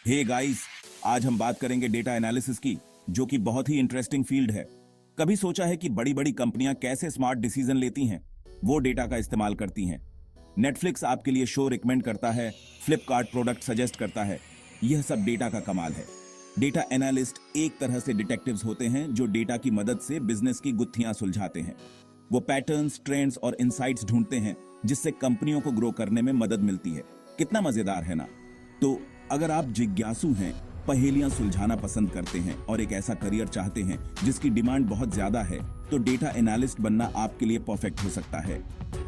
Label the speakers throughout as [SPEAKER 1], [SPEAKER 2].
[SPEAKER 1] Hey guys, आज हम बात करेंगे डेटा एनालिसिस की, जो कि बहुत ही इंटरेस्टिंग फील्ड है। कभी सोचा है कि बड़ी बड़ी कंपनियां कैसे स्मार्ट डिसीजन लेती हैं? वो डेटा का इस्तेमाल करती हैं। नेटफ्लिक्स आपके लिए शो रिकमेंड करता है, फ्लिपकार्ट प्रोडक्ट सजेस्ट करता है। यह सब डेटा का कमाल है। डेटा एनालिस्ट एक तरह से डिटेक्टिव्स होते हैं जो डेटा की मदद से बिजनेस की गुत्थियां सुलझाते हैं। वो पैटर्न्स, ट्रेंड्स और इनसाइट्स ढूंढते हैं जिससे कंपनियों को ग्रो करने में मदद मिलती है। कितना मजेदार है ना? तो अगर आप जिज्ञासु हैं, पहेलियां सुलझाना पसंद करते हैं और एक ऐसा करियर चाहते हैं जिसकी डिमांड बहुत ज्यादा है, तो डेटा एनालिस्ट बनना आपके लिए परफेक्ट हो सकता है।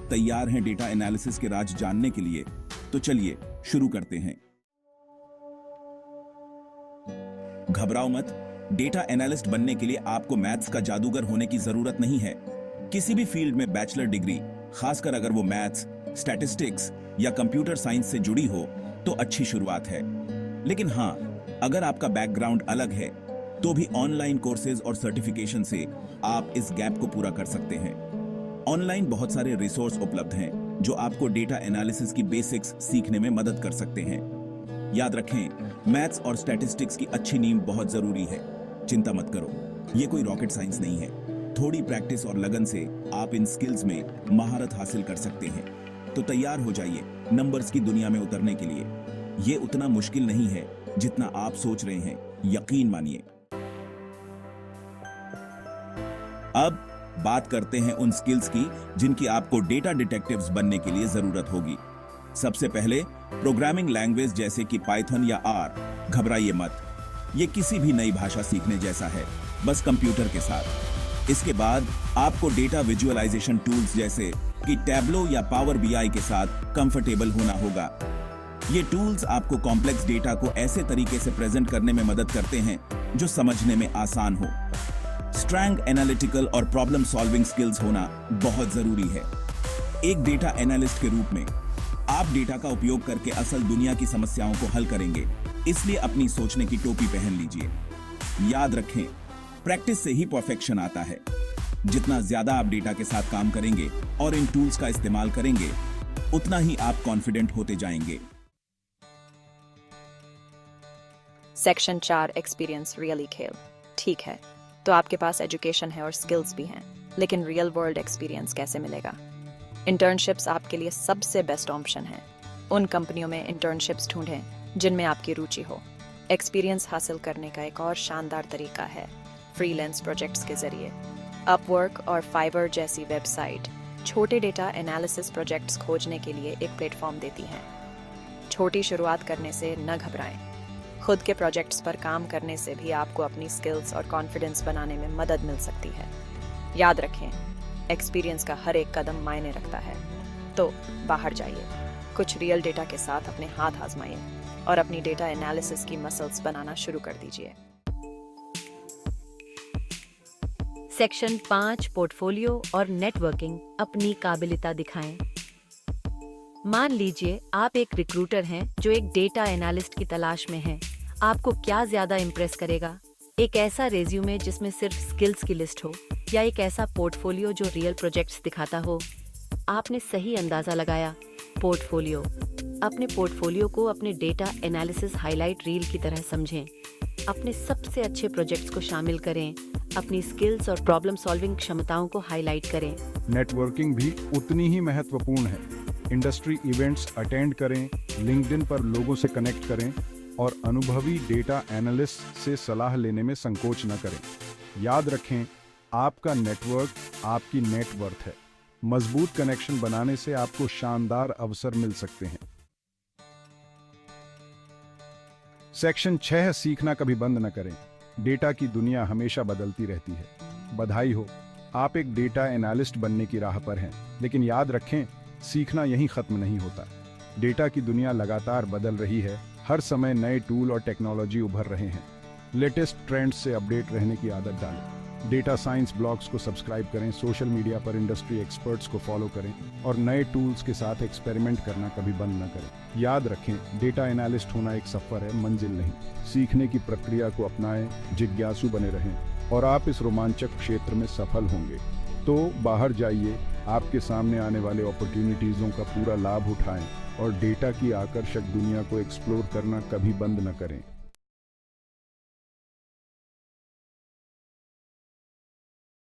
[SPEAKER 1] तैयार हैं डेटा एनालिसिस के राज जानने के लिए? तो चलिए शुरू करते हैं। घबराओ मत, डेटा एनालिस्ट बनने के लिए आपको मैथ्स का जादूगर होने की जरूरत नहीं है। किसी भी फील्ड में बैचलर डिग्री, खासकर अगर वो मैथ्स, स्टैटिस्टिक्स या कंप्यूटर साइंस से जुड़ी हो, तो अच्छी शुरुआत है। लेकिन हाँ, अगर आपका बैकग्राउंड अलग है, तो भी ऑनलाइन कोर्सेज और सर्टिफिकेशन से आप इस गैप को पूरा कर सकते हैं। ऑनलाइन बहुत सारे रिसोर्स उपलब्ध हैं जो आपको डेटा एनालिसिस की बेसिक्स सीखने में मदद कर सकते हैं। याद रखें, मैथ्स और स्टैटिस्टिक्स की अच्छी नींव बहुत जरूरी है। चिंता मत करो, ये कोई रॉकेट साइंस नहीं है। थोड़ी प्रैक्टिस और लगन से आप इन स्किल्स में महारत हासिल कर सकते हैं। तो तैयार हो जाइए नंबर्स की दुनिया में उतरने के लिए। ये उतना मुश्किल नहीं है जितना आप सोच रहे हैं, यकीन मानिए। अब बात करते हैं उन स्किल्स की जिनकी आपको डेटा डिटेक्टिव्स बनने के लिए जरूरत होगी। सबसे पहले प्रोग्रामिंग लैंग्वेज जैसे कि पाइथन या आर। घबराइए मत, ये किसी भी नई भाषा सीखने जैसा है, बस कंप्यूटर के साथ। इसके बाद आपको डेटा विजुअलाइजेशन टूल्स जैसे कि टैब्लो या पावर बीआई के साथ कंफर्टेबल होना होगा। ये टूल्स आपको कॉम्प्लेक्स डेटा को ऐसे तरीके से प्रेजेंट करने में मदद करते हैं जो समझने में आसान हो। स्ट्रॉन्ग एनालिटिकल और प्रॉब्लम सॉल्विंग स्किल्स होना बहुत जरूरी है। एक डेटा एनालिस्ट के रूप में आप डेटा का उपयोग करके असल दुनिया की समस्याओं को हल करेंगे, इसलिए अपनी सोचने की टोपी पहन लीजिए। याद रखें, प्रैक्टिस से ही परफेक्शन आता है। जितना ज्यादा आप डेटा के साथ काम करेंगे और इन टूल्स का इस्तेमाल करेंगे, उतना ही आप कॉन्फिडेंट होते जाएंगे।
[SPEAKER 2] सेक्शन 4 एक्सपीरियंस रियली खेल। ठीक है, तो आपके पास एजुकेशन है और स्किल्स भी हैं, लेकिन रियल वर्ल्ड एक्सपीरियंस कैसे मिलेगा? इंटर्नशिप्स आपके लिए सबसे बेस्ट ऑप्शन है। उन कंपनियों में इंटर्नशिप्स ढूंढें जिनमें आपकी रुचि हो। एक्सपीरियंस हासिल करने का एक और शानदार तरीका है फ्रीलांस प्रोजेक्ट्स के जरिए। अपवर्क और फाइवर जैसी वेबसाइट छोटे डेटा एनालिसिस प्रोजेक्ट्स खोजने के लिए एक प्लेटफॉर्म देती हैं। छोटी शुरुआत करने से न घबराएं। खुद के प्रोजेक्ट्स पर काम करने से भी आपको अपनी स्किल्स और कॉन्फिडेंस बनाने में मदद मिल सकती है। याद रखें, एक्सपीरियंस का हर एक कदम मायने रखता है। तो बाहर जाइए, कुछ रियल डेटा के साथ अपने हाथ आजमाइए और अपनी डेटा एनालिसिस की मसल्स बनाना शुरू कर दीजिए।
[SPEAKER 3] सेक्शन 5 पोर्टफोलियो और नेटवर्किंग अपनी काबिलियत दिखाएं। मान लीजिए आप एक रिक्रूटर हैं जो एक डेटा एनालिस्ट की तलाश में है। आपको क्या ज्यादा इम्प्रेस करेगा? एक ऐसा रेज्यूमे जिसमें सिर्फ स्किल्स की लिस्ट हो, या एक ऐसा पोर्टफोलियो जो रियल प्रोजेक्ट्स दिखाता हो? आपने सही अंदाजा लगाया, पोर्टफोलियो। अपने पोर्टफोलियो को अपने डेटा एनालिसिस हाईलाइट रील की तरह समझें। अपने सबसे अच्छे प्रोजेक्ट्स को शामिल करें, अपनी स्किल्स और प्रॉब्लम सॉल्विंग क्षमताओं को हाईलाइट करें।
[SPEAKER 4] नेटवर्किंग भी उतनी ही महत्वपूर्ण है। इंडस्ट्री इवेंट्स अटेंड करें, लिंक्डइन पर लोगों से कनेक्ट करें और अनुभवी डेटा एनालिस्ट से सलाह लेने में संकोच न करें। याद रखें, आपका नेटवर्क आपकी नेटवर्थ है। मजबूत कनेक्शन बनाने से आपको शानदार अवसर मिल सकते हैं। सेक्शन 6 सीखना कभी बंद न करें। डेटा की दुनिया हमेशा बदलती रहती है। बधाई हो, आप एक डेटा एनालिस्ट बनने की राह पर हैं। लेकिन याद रखें, सीखना यहीं खत्म नहीं होता। डेटा की दुनिया लगातार बदल रही है। हर समय नए टूल और टेक्नोलॉजी उभर रहे हैं। लेटेस्ट ट्रेंड्स से अपडेट रहने की आदत डालें। डेटा साइंस ब्लॉग्स को सब्सक्राइब करें, सोशल मीडिया पर इंडस्ट्री एक्सपर्ट्स को फॉलो करें और नए टूल्स के साथ एक्सपेरिमेंट करना कभी बंद न करें। याद रखें, डेटा एनालिस्ट होना एक सफर है, मंजिल नहीं। सीखने की प्रक्रिया को अपनाएं, जिज्ञासु बने रहें और आप इस रोमांचक क्षेत्र में सफल होंगे। तो बाहर जाइए, आपके सामने आने वाले अपॉर्चुनिटीज़ों का पूरा लाभ उठाएं और डेटा की आकर्षक दुनिया को एक्सप्लोर करना कभी बंद न करें।